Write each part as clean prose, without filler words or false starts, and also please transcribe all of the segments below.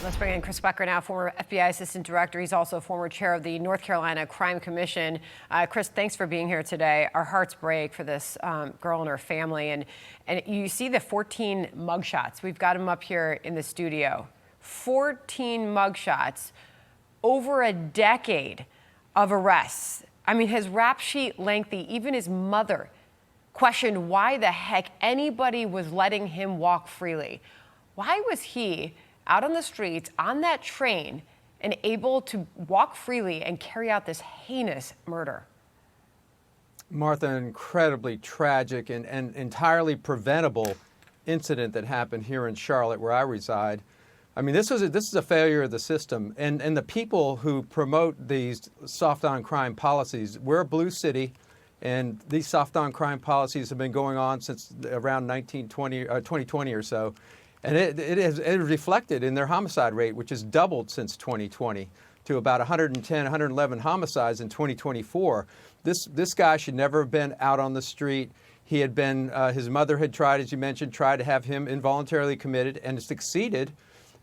Let's bring in Chris Swecker now, former FBI Assistant Director. He's also former chair of the North Carolina Crime Commission. Chris, thanks for being here today. Our hearts break for this girl and her family. And you see the 14 mugshots. We've got them up here in the studio. 14 mugshots, over a decade of arrests. I mean, his rap sheet lengthy. Even his mother questioned why the heck anybody was letting him walk freely. Why was he out on the streets, on that train, and able to walk freely and carry out this heinous murder? Martha, an incredibly tragic and entirely preventable incident that happened here in Charlotte, where I reside. I mean, this is a failure of the system, and the people who promote these soft on crime policies. We're a blue city, and these soft on crime policies have been going on since around 2020 or so. And it is reflected in their homicide rate, which has doubled since 2020 to about 110, 111 homicides in 2024. This guy should never have been out on the street. He had been, his mother had tried, as you mentioned, tried to have him involuntarily committed and succeeded.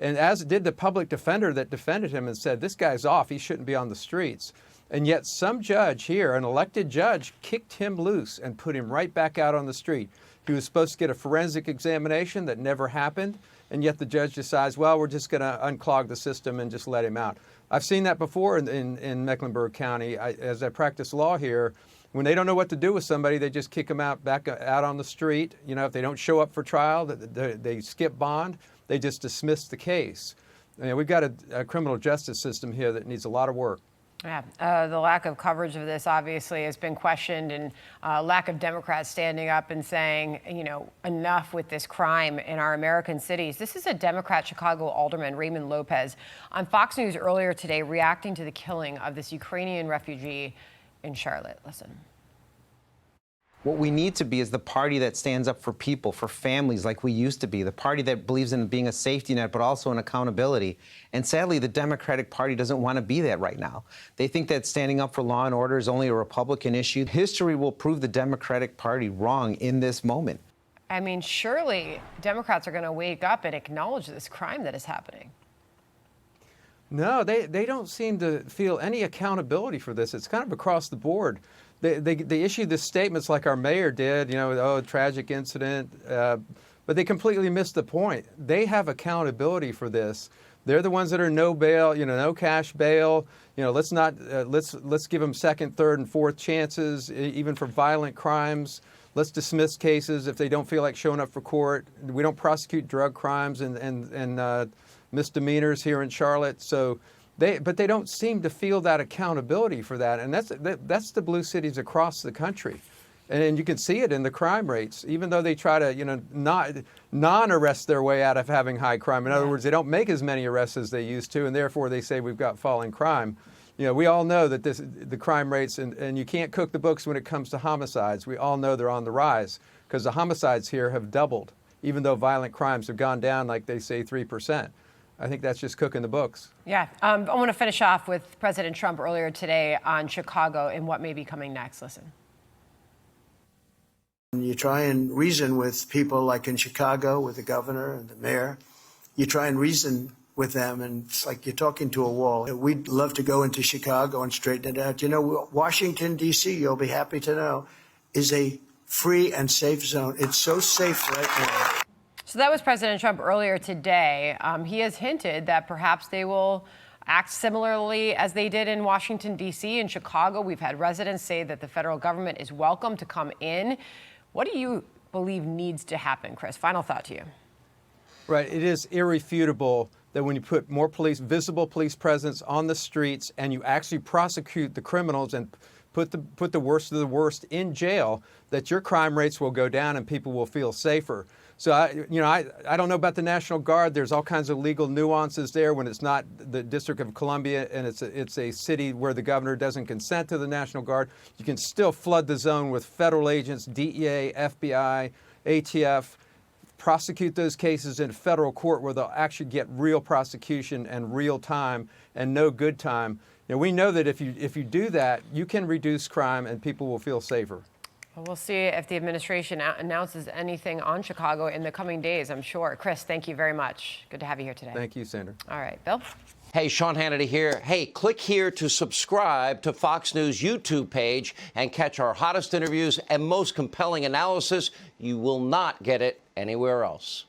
And as did the public defender that defended him and said, this guy's off, he shouldn't be on the streets. And yet some judge here, an elected judge, kicked him loose and put him right back out on the street. He was supposed to get a forensic examination that never happened, and yet the judge decides, well, we're just going to unclog the system and just let him out. I've seen that before in Mecklenburg County. As I practice law here, when they don't know what to do with somebody, they just kick them back out on the street. You know, if they don't show up for trial, they skip bond, they just dismiss the case. I mean, we've got a criminal justice system here that needs a lot of work. Yeah, the lack of coverage of this obviously has been questioned, and lack of Democrats standing up and saying, you know, enough with this crime in our American cities. This is a Democrat Chicago alderman, Raymond Lopez, on Fox News earlier today, reacting to the killing of this Ukrainian refugee in Charlotte. Listen. What we need to be is the party that stands up for people, for families like we used to be, the party that believes in being a safety net, but also in accountability. And sadly, the Democratic Party doesn't want to be that right now. They think that standing up for law and order is only a Republican issue. History will prove the Democratic Party wrong in this moment. I mean, surely Democrats are going to wake up and acknowledge this crime that is happening. No, they don't seem to feel any accountability for this. It's kind of across the board. They issue the statements like our mayor did, you know, oh, tragic incident, but they completely missed the point. They have accountability for this. They're the ones that are no bail, you know, no cash bail. You know, let's give them second, third, and fourth chances, even for violent crimes. Let's dismiss cases if they don't feel like showing up for court. We don't prosecute drug crimes and misdemeanors here in Charlotte. So. But they don't seem to feel that accountability for that, and that's the blue cities across the country, and you can see it in the crime rates. Even though they try to, you know, non-arrest their way out of having high crime. In other words, they don't make as many arrests as they used to, and therefore they say we've got falling crime. You know, we all know that the crime rates, and you can't cook the books when it comes to homicides. We all know they're on the rise because the homicides here have doubled, even though violent crimes have gone down, like they say, 3%. I think that's just cooking the books. Yeah. I want to finish off with President Trump earlier today on Chicago and what may be coming next. Listen. You try and reason with people like in Chicago with the governor and the mayor. You try and reason with them, and it's like you're talking to a wall. We'd love to go into Chicago and straighten it out. You know, Washington, D.C., you'll be happy to know, is a free and safe zone. It's so safe right now. So that was President Trump earlier today. He has hinted that perhaps they will act similarly as they did in Washington, D.C. and Chicago. We've had residents say that the federal government is welcome to come in. What do you believe needs to happen, Chris? Final thought to you. Right. It is irrefutable that when you put more visible police presence on the streets, and you actually prosecute the criminals and put the worst of the worst in jail, that your crime rates will go down and people will feel safer. So, I don't know about the National Guard. There's all kinds of legal nuances there when it's not the District of Columbia and it's a city where the governor doesn't consent to the National Guard. You can still flood the zone with federal agents, DEA, FBI, ATF, prosecute those cases in federal court where they'll actually get real prosecution and real time and no good time. You know, we know that if you do that, you can reduce crime and people will feel safer. Well, we'll see if the administration announces anything on Chicago in the coming days, I'm sure. Chris, thank you very much. Good to have you here today. Thank you, Sandra. All right, Bill? Hey, Sean Hannity here. Hey, click here to subscribe to Fox News YouTube page and catch our hottest interviews and most compelling analysis. You will not get it anywhere else.